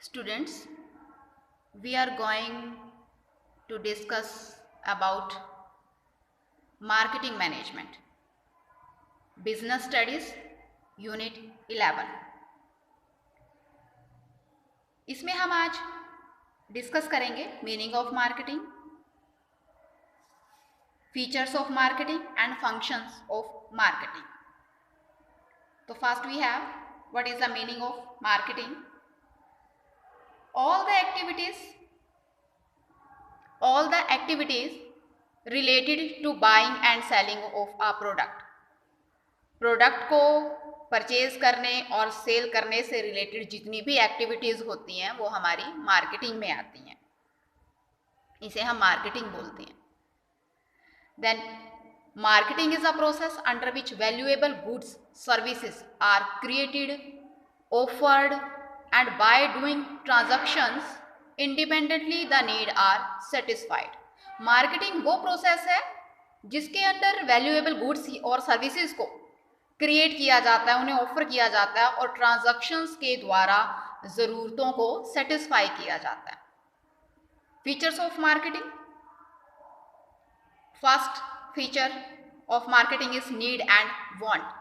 Students, we are going to discuss about marketing management, business studies, unit 11. इसमें हम आज discuss करेंगे meaning of marketing, features of marketing and functions of marketing. तो first we have what is the meaning of marketing. all the activities related to buying and selling of a product. Product को purchase करने और cell करने से related जितनी भी activities होती हैं वो हमारी मार्केटिंग में आती हैं. इसे हम मार्केटिंग बोलते हैं. Then marketing is a process under which valuable goods services are created, offered and by doing transactions independently the need are satisfied. Marketing वो प्रोसेस है जिसके अंदर वैल्यूएबल गुड्स और सर्विसेज को क्रिएट किया जाता है, उन्हें ऑफर किया जाता है और ट्रांजैक्शंस के द्वारा ज़रूरतों को सेटिस्फाई किया जाता है. Features of marketing. First feature of marketing is need and want.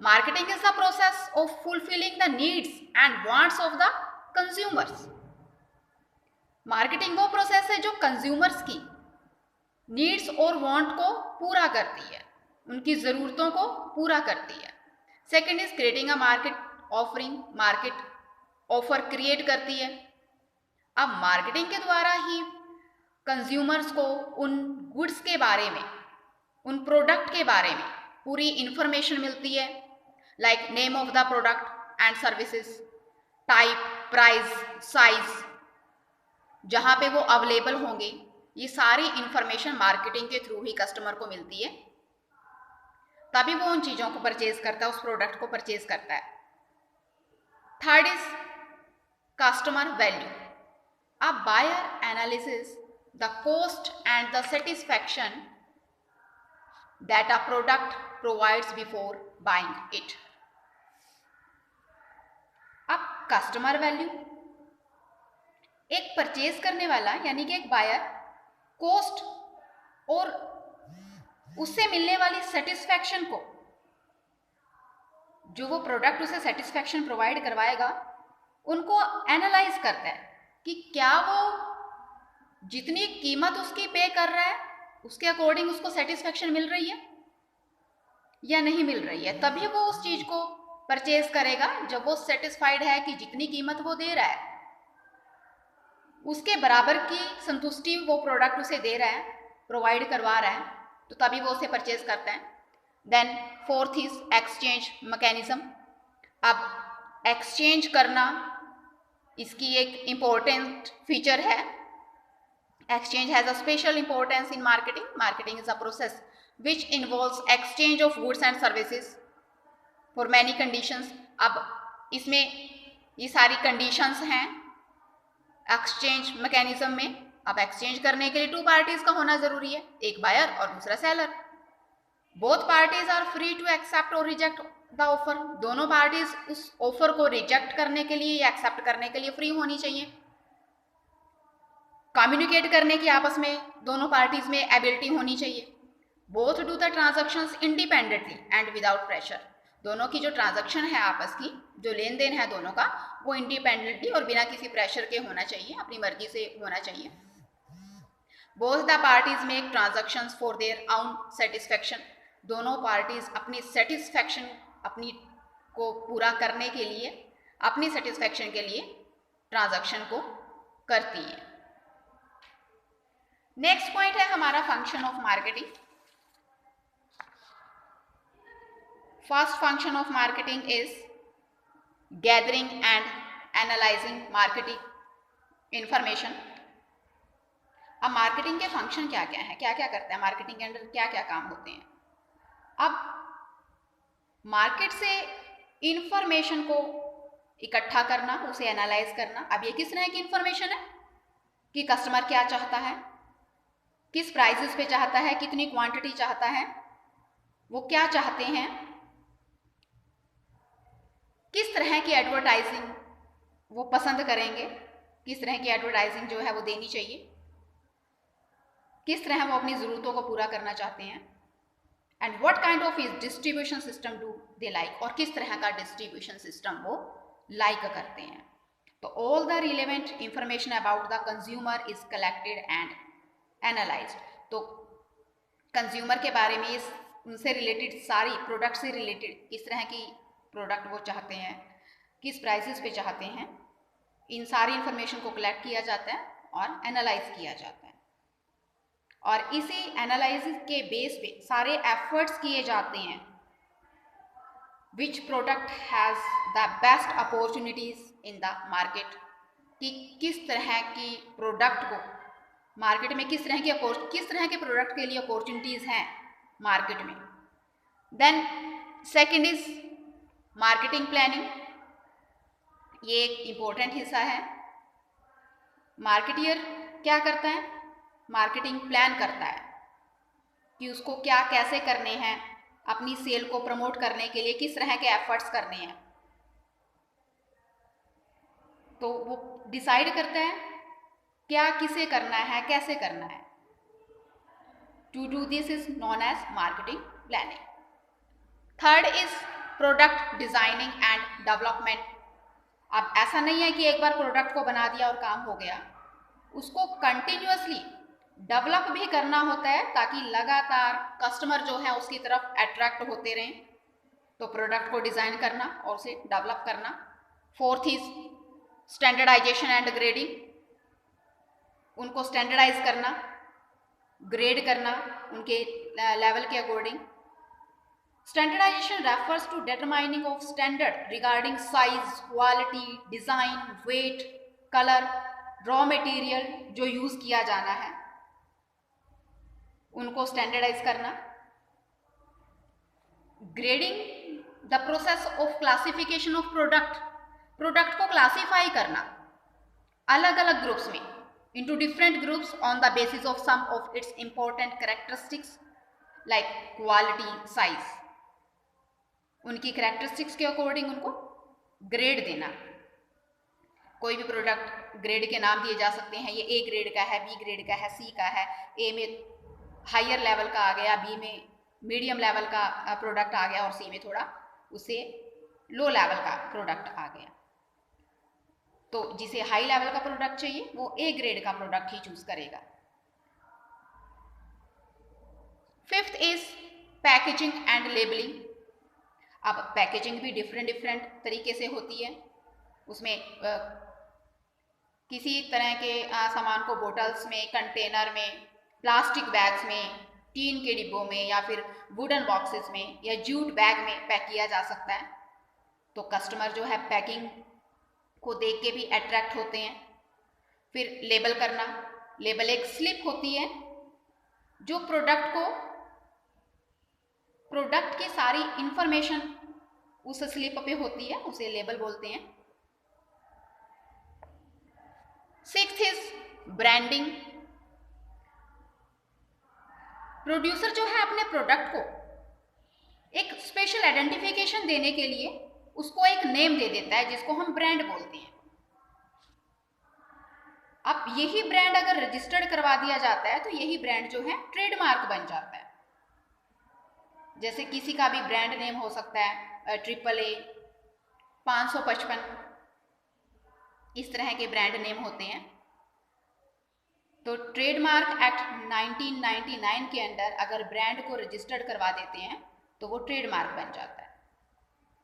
Marketing is the process of fulfilling the needs and wants of the consumers. Marketing वो प्रोसेस है जो कंज्यूमर्स की नीड्स और वांट को पूरा करती है, उनकी ज़रूरतों को पूरा करती है. Second is creating a market offering. Market offer create करती है. अब मार्केटिंग के द्वारा ही कंज्यूमर्स को उन गुड्स के बारे में, उन प्रोडक्ट के बारे में पूरी इंफॉर्मेशन मिलती है, like name of the product and services, type, price, size, जहाँ पे वो अवेलेबल होंगे, ये सारी इंफॉर्मेशन मार्केटिंग के थ्रू ही कस्टमर को मिलती है, तभी वो उन चीज़ों को परचेज करता है, उस प्रोडक्ट को परचेज करता है. Third is customer value. A buyer analysis the cost and the satisfaction that a product provides before buying it. अब कस्टमर वैल्यू, एक परचेज करने वाला यानी कि एक बायर कॉस्ट और उससे मिलने वाली सेटिस्फैक्शन को, जो वो प्रोडक्ट उसे सेटिस्फैक्शन प्रोवाइड करवाएगा, उनको एनालाइज करता है कि क्या वो जितनी कीमत उसकी पे कर रहा है उसके अकॉर्डिंग उसको सेटिस्फैक्शन मिल रही है या नहीं मिल रही है. तभी वो उस चीज को परचेज करेगा जब वो सेटिस्फाइड है कि जितनी कीमत वो दे रहा है उसके बराबर की संतुष्टि वो प्रोडक्ट उसे दे रहा है, प्रोवाइड करवा रहा है, तो तभी वो उसे परचेज करता है. Then fourth is exchange mechanism. अब एक्सचेंज करना इसकी एक इम्पोर्टेंट फीचर है. Exchange has a special importance in marketing. Marketing is a process which involves exchange of goods and services for many conditions. अब इसमें ये सारी conditions हैं एक्सचेंज मैकेनिज्म में. अब एक्सचेंज करने के लिए टू पार्टीज का होना जरूरी है, एक बायर और दूसरा seller. Both parties are free to accept और रिजेक्ट द ऑफर. दोनों पार्टीज उस ऑफर को रिजेक्ट करने के लिए या एक्सेप्ट करने के लिए फ्री होनी चाहिए. कम्युनिकेट करने की आपस में दोनों पार्टीज में एबिलिटी होनी चाहिए. Both do the transactions independently and without pressure. दोनों की जो ट्रांजेक्शन है आपस की, जो लेन देन है दोनों का, वो इंडिपेंडेंटली और बिना किसी प्रेशर के होना चाहिए, अपनी मर्जी से होना चाहिए. Both the parties make transactions for their own satisfaction. दोनों पार्टीज अपनी सेटिस्फैक्शन, अपनी को पूरा करने के लिए, अपनी सेटिस्फैक्शन के लिए ट्रांजेक्शन को करती है. नेक्स्ट पॉइंट है हमारा function of marketing. First function of marketing is gathering and analyzing marketing information. अब मार्केटिंग के फंक्शन क्या क्या है, क्या क्या करता है, मार्केटिंग के अंदर क्या क्या काम होते हैं. अब मार्केट से इंफॉर्मेशन को इकट्ठा करना, उसे एनालाइज करना. अब ये किस तरह की इंफॉर्मेशन है कि कस्टमर क्या चाहता है, किस प्राइसेस पे चाहता है, कितनी क्वांटिटी चाहता है, वो क्या चाहते हैं, किस तरह की एडवर्टाइजिंग वो पसंद करेंगे, किस तरह की एडवर्टाइजिंग जो है वो देनी चाहिए, किस तरह वो अपनी ज़रूरतों को पूरा करना चाहते हैं, and what kind of distribution system do they like, और किस तरह का डिस्ट्रीब्यूशन सिस्टम वो लाइक करते हैं। तो all the relevant information about the consumer is collected and analysed. तो कंज्यूमर के बारे में उनसे रिलेटेड सारी प्रोडक्ट से रिलेटेड किस तरह की प्रोडक्ट वो चाहते हैं, किस प्राइसेस पे चाहते हैं, इन सारी इंफॉर्मेशन को कलेक्ट किया जाता है और एनालाइज किया जाता है, और इसी एनालिसिस के बेस पे सारे एफर्ट्स किए जाते हैं which product has the best opportunities in the market, कि किस तरह की प्रोडक्ट को मार्केट में किस तरह के प्रोडक्ट के लिए अपॉर्चुनिटीज हैं मार्केट में। Then second is marketing planning, ये एक इम्पोर्टेंट हिस्सा है। मार्केटियर क्या करता है, मार्केटिंग प्लान करता है कि उसको क्या कैसे करने हैं, अपनी सेल को प्रमोट करने के लिए किस तरह के एफर्ट्स करने हैं। तो वो डिसाइड करता है क्या किसे करना है, कैसे करना है। To do this is known as marketing planning. Third is product designing and development. अब ऐसा नहीं है कि एक बार प्रोडक्ट को बना दिया और काम हो गया, उसको कंटिन्यूअसली डेवलप भी करना होता है ताकि लगातार कस्टमर जो है उसकी तरफ अट्रैक्ट होते रहें। तो प्रोडक्ट को डिज़ाइन करना और उसे डेवलप करना। Fourth is standardization and grading, उनको स्टैंडर्डाइज करना, ग्रेड करना उनके लेवल के according. Standardization refers to determining of standard regarding size, quality, design, weight, colour, raw material जो यूज़ किया जाना है उनको स्टैंडर्डाइज करना। Grading the process of classification of product, product को क्लासीफाई करना अलग अलग ग्रुप्स में, into different groups on the basis of some of its important characteristics like quality, size. उनकी characteristics के अकॉर्डिंग उनको ग्रेड देना। कोई भी प्रोडक्ट ग्रेड के नाम दिए जा सकते हैं, ये ए ग्रेड का है, बी ग्रेड का है, सी का है, ए में हायर लेवल का आ गया, बी में मीडियम लेवल का प्रोडक्ट आ गया और सी में थोड़ा उससे लो लेवल का प्रोडक्ट आ गया। तो जिसे हाई लेवल का प्रोडक्ट चाहिए वो ए ग्रेड का प्रोडक्ट ही चूज करेगा। Fifth is packaging and labelling. अब पैकेजिंग भी डिफरेंट तरीके से होती है, उसमें किसी तरह के सामान को बोटल्स में, कंटेनर में, प्लास्टिक बैग्स में, टीन के डिब्बों में या फिर वुडन बॉक्सेस में या जूट बैग में पैक किया जा सकता है। तो कस्टमर जो है पैकिंग को देख के भी अट्रैक्ट होते हैं। फिर लेबल करना, लेबल एक स्लिप होती है जो प्रोडक्ट की सारी इंफॉर्मेशन उस स्लिप पे होती है, उसे लेबल बोलते हैं। Sixth is branding. प्रोड्यूसर जो है अपने प्रोडक्ट को एक स्पेशल आइडेंटिफिकेशन देने के लिए उसको एक नेम दे देता है जिसको हम ब्रांड बोलते हैं। अब यही ब्रांड अगर रजिस्टर्ड करवा दिया जाता है तो यही ब्रांड जो है ट्रेडमार्क बन जाता है। जैसे किसी का भी ब्रांड नेम हो सकता है AAA, 555, इस तरह के ब्रांड नेम होते हैं। तो ट्रेडमार्क एक्ट 1999 के अंदर अगर ब्रांड को रजिस्टर्ड करवा देते हैं तो वो ट्रेडमार्क बन जाता है।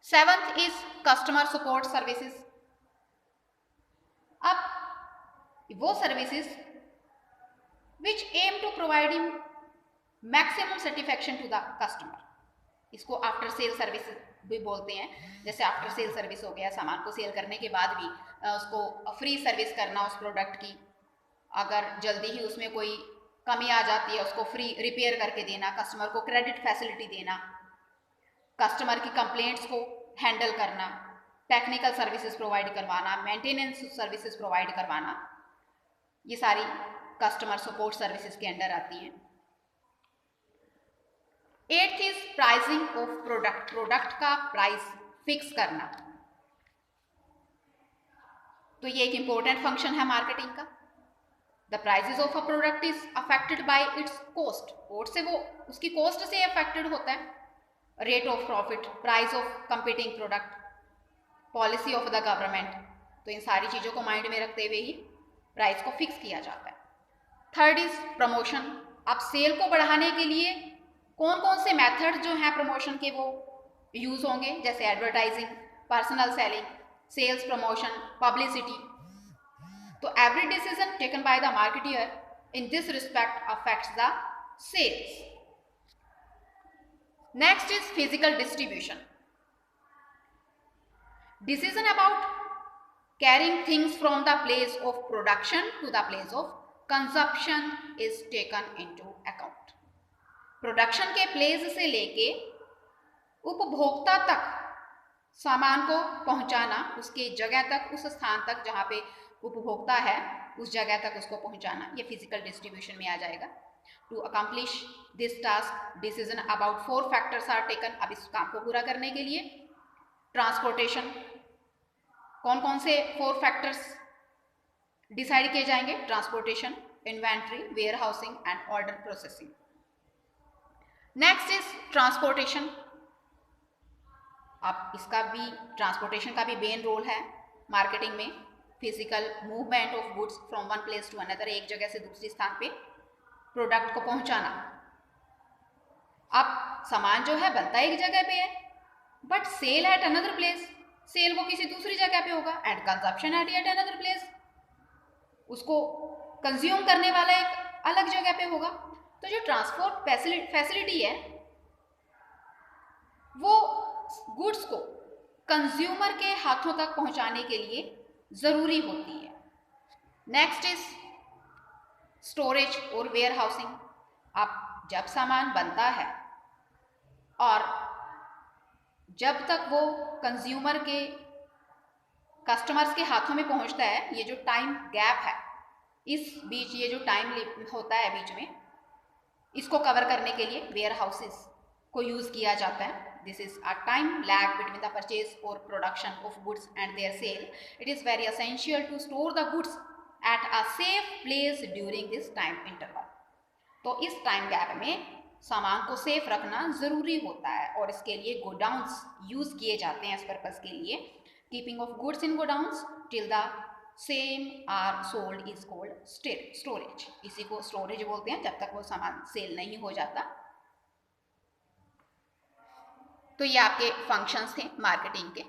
Seventh is customer support services. अब वो services which aim to providing maximum satisfaction to the customer, इसको आफ्टर सेल सर्विस भी बोलते हैं। जैसे आफ्टर सेल सर्विस हो गया, सामान को सेल करने के बाद भी उसको फ्री सर्विस करना उस प्रोडक्ट की, अगर जल्दी ही उसमें कोई कमी आ जाती है उसको फ्री रिपेयर करके देना, कस्टमर को क्रेडिट फैसिलिटी देना, कस्टमर की कंप्लेंट्स को हैंडल करना, टेक्निकल सर्विसेज प्रोवाइड करवाना, मेंटेनेंस सर्विसेज प्रोवाइड करवाना, ये सारी कस्टमर सपोर्ट सर्विसेज के अंडर आती हैं। Eighth is pricing of product, product का प्राइस फिक्स करना। तो ये एक इंपॉर्टेंट फंक्शन है मार्केटिंग का। The prices of a product is affected by its cost, और से वो उसकी कॉस्ट से अफेक्टेड होता है। Rate of profit, price of competing product, policy of the government, तो इन सारी चीज़ों को माइंड में रखते हुए ही प्राइस को फिक्स किया जाता है। Third is promotion. अब सेल को बढ़ाने के लिए कौन कौन से मेथड जो हैं प्रमोशन के वो यूज होंगे, जैसे advertising, personal selling, sales promotion, publicity. तो every decision taken by the marketer in this respect affects the sales. Next is physical distribution. Decision about carrying things from the place of production to the place of consumption is taken into account. Production के place से लेके उपभोक्ता तक सामान को पहुंचाना, उसके जगह तक, उस स्थान तक जहां पे उपभोक्ता है उस जगह तक उसको पहुंचाना, ये फिजिकल डिस्ट्रीब्यूशन में आ जाएगा। To accomplish this task decision about 4 factors are taken. अब इस काम को पूरा करने के लिए ट्रांसपोर्टेशन, कौन कौन से 4 फैक्टर्स डिसाइड किए जाएंगे? Transportation, inventory, warehousing and order processing. Next is transportation. अब इसका भी, ट्रांसपोर्टेशन का भी मेन रोल है मार्केटिंग में। Physical movement of goods from one place to another, एक जगह से दूसरी स्थान पे प्रोडक्ट को पहुंचाना। अब सामान जो है बनता एक जगह पे है, but sale at another place, sale वो किसी दूसरी जगह पे होगा, and consumption at another place, उसको कंज्यूम करने वाला एक अलग जगह पे होगा। तो जो ट्रांसपोर्ट फैसिलिटी है वो गुड्स को कंज्यूमर के हाथों तक पहुंचाने के लिए जरूरी होती है। नेक्स्ट इज स्टोरेज और वेयर हाउसिंग। अब जब सामान बनता है और जब तक वो कंज्यूमर के, कस्टमर्स के हाथों में पहुंचता है, ये जो टाइम गैप है, इस बीच ये जो टाइम होता है बीच में, इसको कवर करने के लिए वेयर हाउसेस को यूज किया जाता है। This is a time lag between the purchase और production of goods and their sale. It is very essential to store the goods at a safe place during this time interval. तो इस time gap में सामान को safe रखना ज़रूरी होता है, और इसके लिए गोडाउन्स यूज़ किए जाते हैं इस पर्पज़ के लिए। Keeping of goods in godowns till the same are sold is called storage. इसी को स्टोरेज बोलते हैं जब तक वो सामान सेल नहीं हो जाता। तो ये आपके फंक्शंस थे मार्केटिंग के।